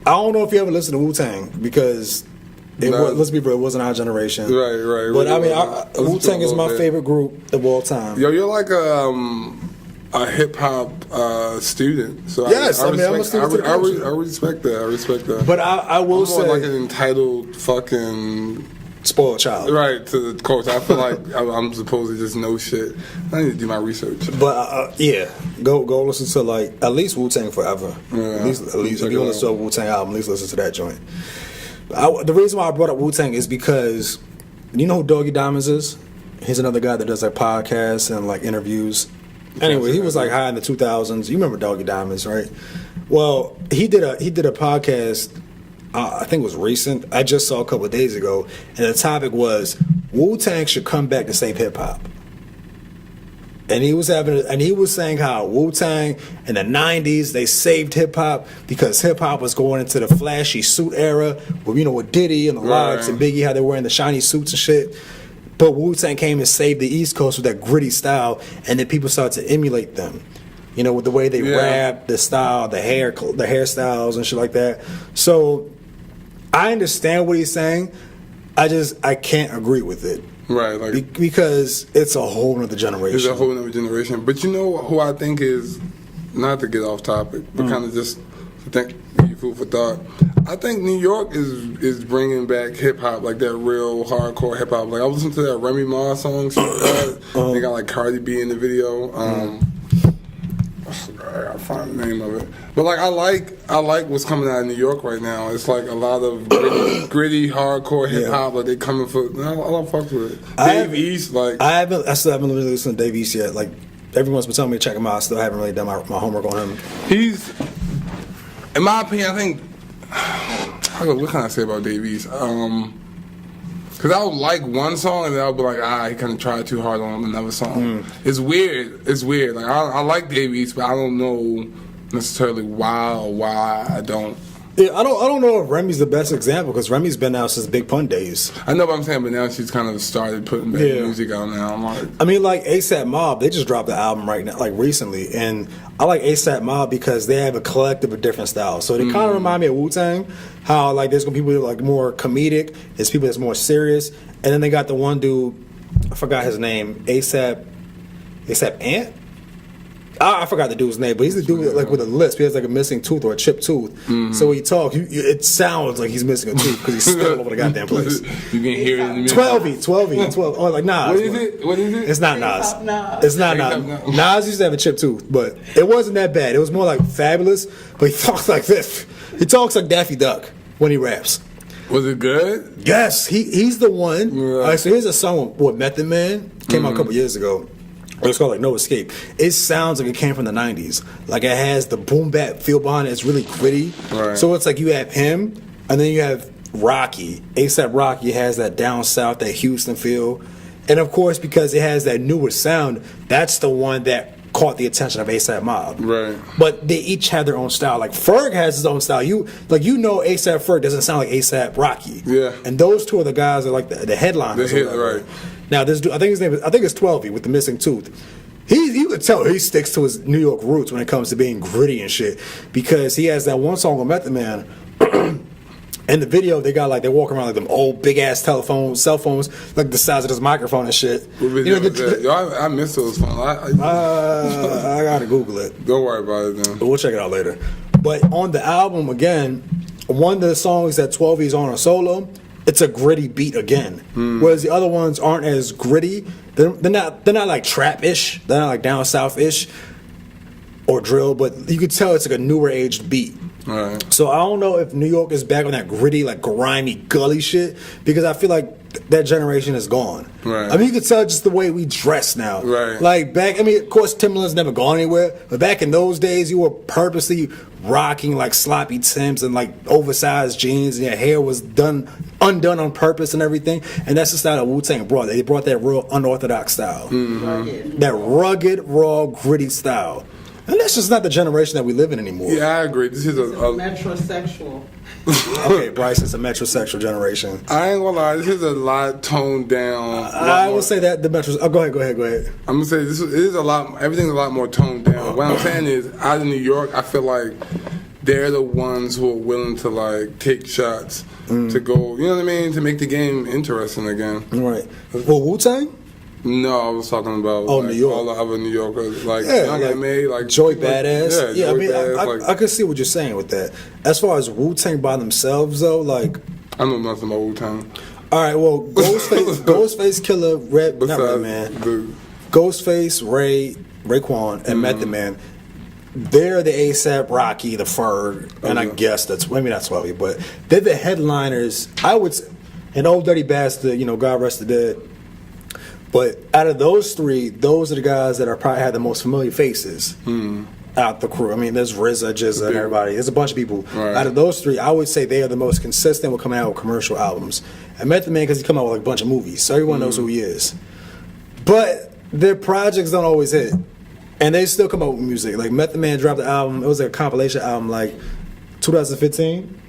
I don't know if you ever listened to Wu-Tang because let's be real, it wasn't our generation. Right. But I mean, Wu-Tang is my favorite group of all time. Yo, you're like a hip hop student. So yes, I'm a student. I respect that. But I will say, like an entitled fucking spoiled child, right? To the coach, I feel like I'm supposed to just know shit. I need to do my research. But yeah, go listen to like at least Wu-Tang Forever. Yeah, at least if you want to listen to a Wu-Tang album, at least listen to that joint. The reason why I brought up Wu-Tang is because you know who Doggie Diamonds is? He's another guy that does like podcasts and like interviews. Anyway, he was like high in the 2000s. You remember Doggie Diamonds, right? Well, he did a podcast. I think it was recent. I just saw a couple of days ago, and the topic was Wu-Tang should come back to save hip hop. And he was saying how Wu-Tang in the 90s they saved hip hop because hip hop was going into the flashy suit era with Diddy and the Lox and Biggie, how they were wearing the shiny suits and shit. But Wu-Tang came and saved the East Coast with that gritty style, and then people started to emulate them. With the way they rap, the style, the hairstyles and shit like that. So I understand what he's saying. I can't agree with it. Right, like because it's a whole nother generation. It's a whole nother generation. But you know who I think is, not to get off topic, but kind of just to think, give you food for thought. I think New York is bringing back hip hop, like that real hardcore hip hop. Like I was listening to that Remy Ma song. They got like Cardi B in the video. I gotta find the name of it. But like I like what's coming out of New York right now. It's like a lot of gritty hardcore hip hop. Like they coming for. I don't fuck with it. Dave East, like I still haven't really listened to Dave East yet. Like everyone's been telling me to check him out. I still haven't really done my homework on him. He's, in my opinion, I think. What can I say about Dave East? Because I would like one song and then I would be like, he kind of tried too hard on another song. It's weird. Like I like Dave East, but I don't know necessarily why I don't. Yeah, I don't know if Remy's the best example because Remy's been out since Big Pun days. I know what I'm saying, but now she's kind of started putting back music out now. I'm like, I mean, like ASAP Mob, they just dropped the album right now, like recently, and I like ASAP Mob because they have a collective of different styles. So they kind of remind me of Wu-Tang, how like there's gonna be people that are like more comedic, there's people that's more serious, and then they got the one dude, I forgot his name, ASAP Ant. I forgot the dude's name, but he's the dude like with a lisp. He has like a missing tooth or a chipped tooth. So when he talks, it sounds like he's missing a tooth because he's still all over the goddamn place. You can hear it in the 12. Oh, like Nas. What is it? It's not Nas. It's not Nas. Nas used to have a chipped tooth, but it wasn't that bad. It was more like Fabulous, but he talks like this. He talks like Daffy Duck when he raps. Was it good? Yes, he's the one. All right, so here's a song with Method Man. Came out a couple years ago. It's called like No Escape. It sounds like it came from the 90s. Like it has the boom bap feel behind it. It's really gritty. Right. So it's like you have him, and then you have Rocky. ASAP Rocky has that down south, that Houston feel. And of course, because it has that newer sound, that's the one that caught the attention of ASAP Mob. Right. But they each have their own style. Like Ferg has his own style. ASAP Ferg doesn't sound like ASAP Rocky. Yeah. And those two are the guys that are like the headliners. Right. Now this dude, I think it's 12 with the missing tooth. You could tell he sticks to his New York roots when it comes to being gritty and shit because he has that one song with Method Man. In the video, they walk around like them old big ass cell phones, like the size of this microphone and shit. I miss those phones. I gotta Google it. Don't worry about it, then. But we'll check it out later. But on the album again, one of the songs that 12's on a solo, it's a gritty beat again. Whereas the other ones aren't as gritty. They're not like trap-ish. They're not like down south-ish or drill. But you could tell it's like a newer aged beat. Right. So I don't know if New York is back on that gritty, like grimy, gully shit because I feel like that generation is gone. Right. I mean, you could tell just the way we dress now. Right. Like back, I mean, of course, Timberland's never gone anywhere, but back in those days, you were purposely rocking like sloppy Timbs and like oversized jeans, and your hair was undone on purpose and everything. And that's the style that Wu-Tang brought. They brought that real unorthodox style, that rugged, raw, gritty style. And that's just not the generation that we live in anymore. Yeah, I agree. This is a metrosexual. Okay, Bryce, it's a metrosexual generation. I ain't gonna lie, this is a lot toned down. I will say that the metros. Oh, go ahead. I'm gonna say it is a lot. Everything's a lot more toned down. What I'm saying is, out of New York, I feel like they're the ones who are willing to like take shots to go. You know what I mean? To make the game interesting again. Right. Well, Wu-Tang? No, I was talking about New York. all the other New Yorkers, like Yeah, Young M.A., like Joy like, Badass. Yeah, I Joy mean, Badass, I can see what you're saying with that. As far as Wu-Tang by themselves, though, like, I know nothing about Wu-Tang. all right, well, Ghostface Killer, Ghostface, Raekwon, and Method Man. They're the ASAP Rocky, the Ferg, and I guess that's maybe not 12, but they're the headliners. I would say, and Old Dirty Bastard, God rest the dead. But out of those three, those are the guys that are probably have the most familiar faces out the crew. I mean, there's RZA, Jizza, and everybody. There's a bunch of people. Right. Out of those three, I would say they are the most consistent with coming out with commercial albums. And Method Man, because he come out with like a bunch of movies, so everyone knows who he is. But their projects don't always hit. And they still come out with music. Like Method Man dropped the album, it was a compilation album like 2015.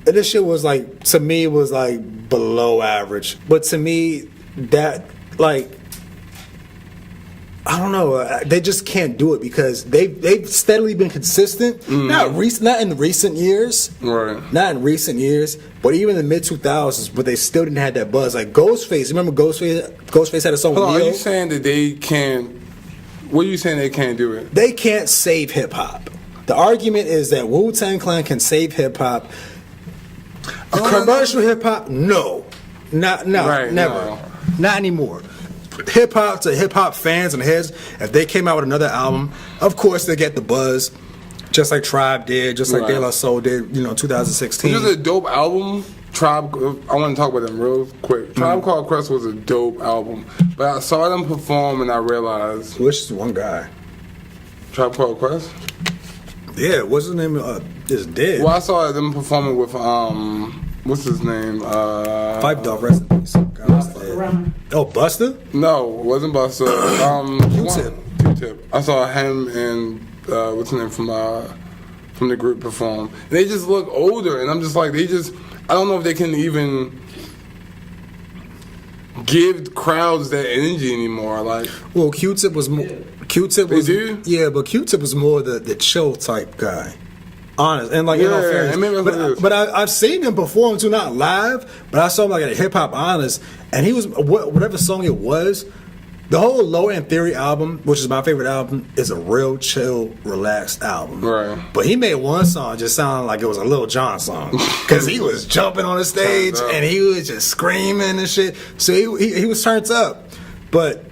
And this shit was like, to me, it was like below average. But to me, that, like, I don't know. They just can't do it because they've steadily been consistent. Not in recent years. Right. Not in recent years, but even in the mid 2000s, but they still didn't have that buzz. Like Ghostface. Remember Ghostface had a song with Hold on, Neo? are you saying that they can't? What are you saying they can't do it? They can't save hip hop. The argument is that Wu-Tang Clan can save hip hop. Commercial hip hop, no, never, No. not anymore. Hip hop to hip hop fans and heads, if they came out with another album, of course they get the buzz, just like Tribe did, just like De La Soul did, 2016. Which is a dope album. Tribe, I want to talk about them real quick. Tribe Called Quest was a dope album, but I saw them perform and I realized. Which is one guy? Tribe Called Quest. Yeah, what's his name? Is dead. Well, I saw them performing with what's his name? Pipe Dog, rest in peace. God rest his dead. Oh, Buster? No, it wasn't Buster. Q-Tip. Q-Tip. I saw him and what's his name from the group perform. And they just look older, and I'm just like, I don't know if they can even give crowds that energy anymore. Like, well, Q-Tip was more. Q-Tip was, they do? Yeah, but Q-Tip was more the chill type guy. Honest and like, in all fairness. maybe that's what it is. But I've seen him perform too, not live, but I saw him like at a Hip Hop Honest, and he was whatever song it was. The whole Low End Theory album, which is my favorite album, is a real chill, relaxed album. Right. But he made one song just sound like it was a Lil Jon song because he was jumping on the stage and he was just screaming and shit. So he was turned up. But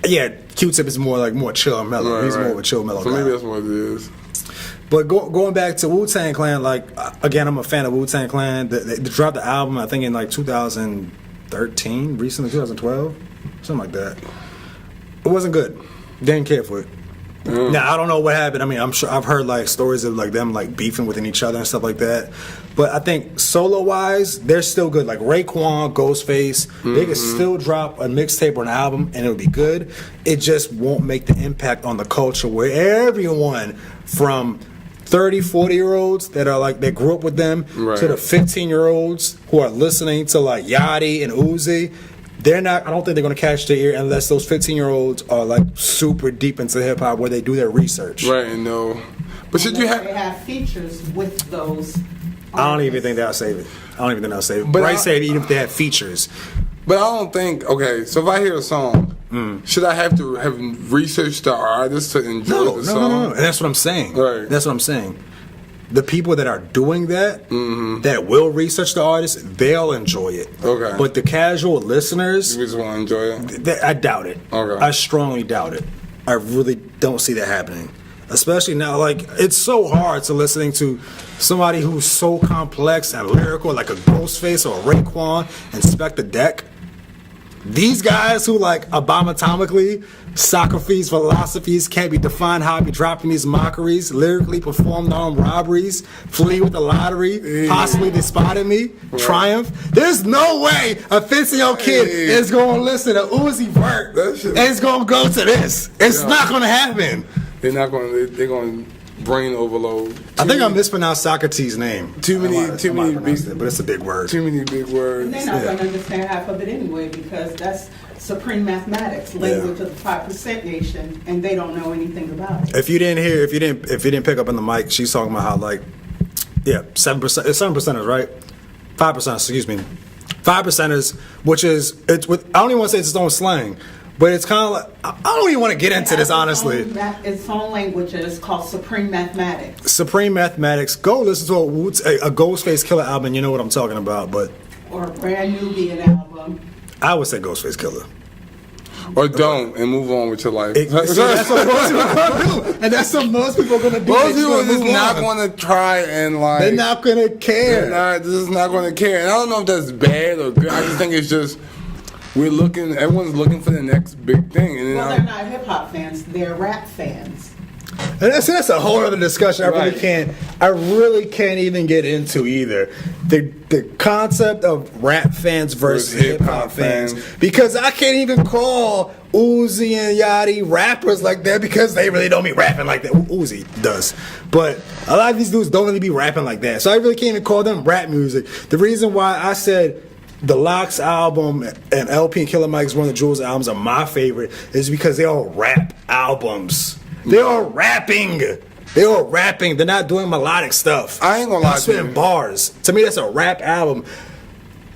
yeah, Q-Tip is more chill and mellow. Right, He's more of a chill, mellow guy. Maybe that's what it is. But going back to Wu-Tang Clan, like, again, I'm a fan of Wu-Tang Clan. They dropped the album, I think, in like 2013, recently, 2012, something like that. It wasn't good. Didn't care for it. Now, I don't know what happened. I mean, I'm sure I've heard like stories of like them like beefing within each other and stuff like that. But I think solo-wise, they're still good. Like Raekwon, Ghostface, they could still drop a mixtape or an album and it would be good. It just won't make the impact on the culture where everyone from 30, 40-year-olds that are like, they grew up with them to the 15-year-olds who are listening to like Yachty and Uzi. I don't think they're going to catch their ear unless those 15-year-olds are like super deep into hip hop where they do their research. Right, no. But should you have? They have features with those. I don't even think they'll save it. But But Bryce said even if they have features. But I don't think. Okay, so if I hear a song, should I have to have researched the artist to enjoy the song? No. And that's what I'm saying. Right. That's what I'm saying. The people that are doing that, that will research the artist, they'll enjoy it. Okay. But the casual listeners, You just want to enjoy it. I doubt it. Okay. I strongly doubt it. I really don't see that happening. Especially now, like, it's so hard to listening to somebody who's so complex and lyrical, like a Ghostface or a Raekwon, Inspector Deck. These guys who, like, abomatomically, Socrates' philosophies can't be defined, how I be dropping these mockeries, lyrically performed armed robberies, flee with the lottery, possibly they spotted me, triumph. There's no way a 15-year-old kid is going to listen to Uzi Vert and is going to go to this. It's not going to happen. They're not going to. They're going to brain overload. I think I mispronounced Socrates' name. Too many big, but it's a big word. Too many big words. And they're not going to understand half of it anyway because that's Supreme Mathematics, language of the 5% nation, and they don't know anything about it. If you didn't pick up on the mic, she's talking about how 7%, it's 7%ers, right? 5%, excuse me. 5%ers, which is I don't even want to say it's its own slang, but it's kind of like I don't even want to get into this honestly. Its own language, and it's called Supreme Mathematics. Supreme Mathematics. Go listen to a Ghostface Killer album. You know what I'm talking about, but Or a brand Nubian album. I would say Ghostface Killer. Or don't and move on with your life. That's what most people are going to do, and that's what most people are going to do. Most people are just not going to try and like. They're not going to care. They're just not going to care. And I don't know if that's bad or good. I just think it's just everyone's looking for the next big thing. And Well, they're not hip hop fans; they're rap fans. And that's a whole other discussion. I really can't even get into either. The concept of rap fans versus hip hop fans, because I can't even call Uzi and Yachty rappers like that because they really don't be rapping like that. Uzi does, but a lot of these dudes don't really be rapping like that. So I really can't even call them rap music. The reason why I said the Lox album and LP and Killer Mike's Run the Jewels albums are my favorite is because they all rap albums. They're all rapping. They're all rapping. They're not doing melodic stuff. I ain't gonna lie to you. Spitting bars. To me, that's a rap album.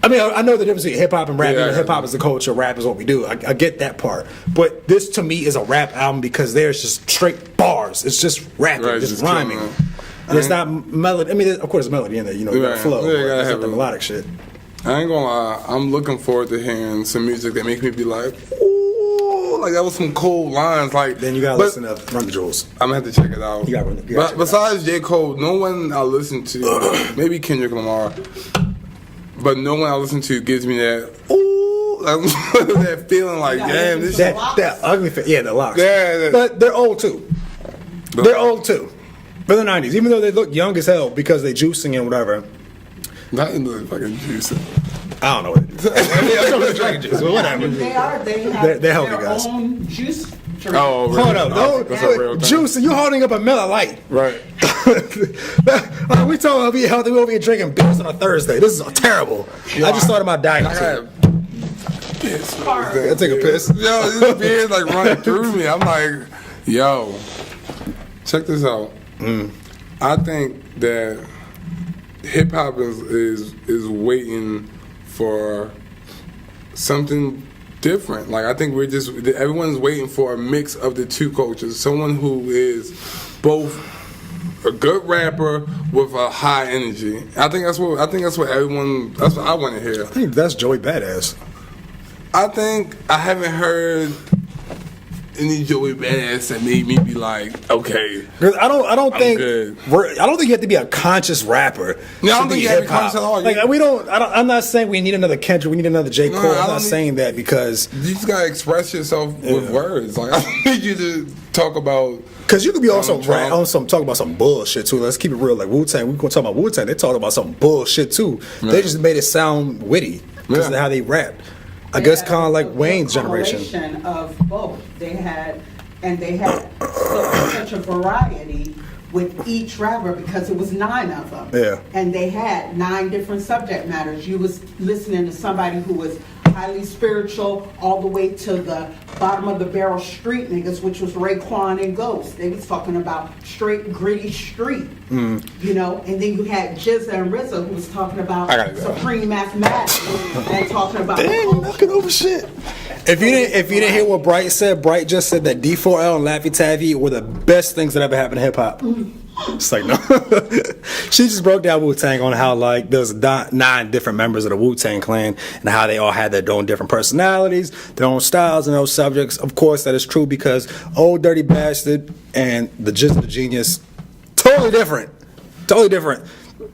I mean, I know the difference between hip hop and rap. Hip hop is the culture. Rap is what we do. I get that part. But this, to me, is a rap album because there's just straight bars. It's just rapping, just rhyming. And it's not melody. I mean, of course, there's melody in there. You know, you got flow. Yeah, it's not the melodic shit. I ain't gonna lie. I'm looking forward to hearing some music that makes me be like, ooh, like that was some cool lines. Like then you gotta listen to Run the Jewels. I'm gonna have to check it out. You gotta check it besides J. Cole, no one I listen to, maybe Kendrick Lamar, but no one I listen to gives me that ooh, like, that feeling like damn, this that ugly fit. Yeah, the Lox. Yeah, but they're old too. They're old too. For the 90s, even though they look young as hell because they juicing and whatever. Not in the fucking juice. I don't know what it is. I know they're drinking juice, but whatever. They're healthy their guys. own juice drink. Oh, really? Hold up. That's a real thing. Juice, you holding up a Miller Lite. Right. We talking about being healthy, we're over here drinking beers on a Thursday. This is terrible. I just started my diet. I take a piss. Yo, this beer's like running through me. I'm like, yo, check this out. I think that hip hop is waiting for something different. Like I think everyone's waiting for a mix of the two cultures. Someone who is both a good rapper with a high energy. I think that's what everyone. That's what I want to hear. I think that's Joey Badass. I think I haven't heard any Joey Badass that made me be like, okay. I don't think good. I don't think you have to be a conscious rapper. No, I don't think you have to be conscious at all. Like I'm not saying we need another Kendrick. We need another J. Cole. I'm not saying that because you just gotta express yourself with words. Like I need you to talk about. Because you could be also talking about some bullshit too. Let's keep it real. Like Wu-Tang, we gonna talk about Wu-Tang. They talking about some bullshit too. Yeah. They just made it sound witty because of how they rap. I guess kind of like Wayne's generation. Of both. They had such a variety with each rapper because it was 9 of them. Yeah. And they had 9 different subject matters. You was listening to somebody who was highly spiritual all the way to the bottom of the barrel street niggas, which was Raekwon and Ghost. They was talking about straight gritty street, you know. And then you had Jizza and RZA who was talking about supreme mathematics and talking about. Dang, knocking over shit. If you didn't hear what Bright said, Bright just said that D4L and Laffy Taffy were the best things that ever happened to hip hop. It's like no. She just broke down Wu-Tang on how like there's 9 different members of the Wu-Tang clan and how they all had their own different personalities, their own styles and those subjects. Of course that is true because Old Dirty Bastard and the Jizz the Genius, totally different.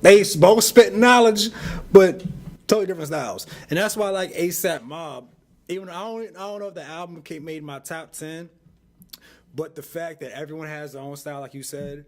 They both spit knowledge, but totally different styles. And that's why I like ASAP Mob. Even I don't know if the album made my top 10, but the fact that everyone has their own style, like you said,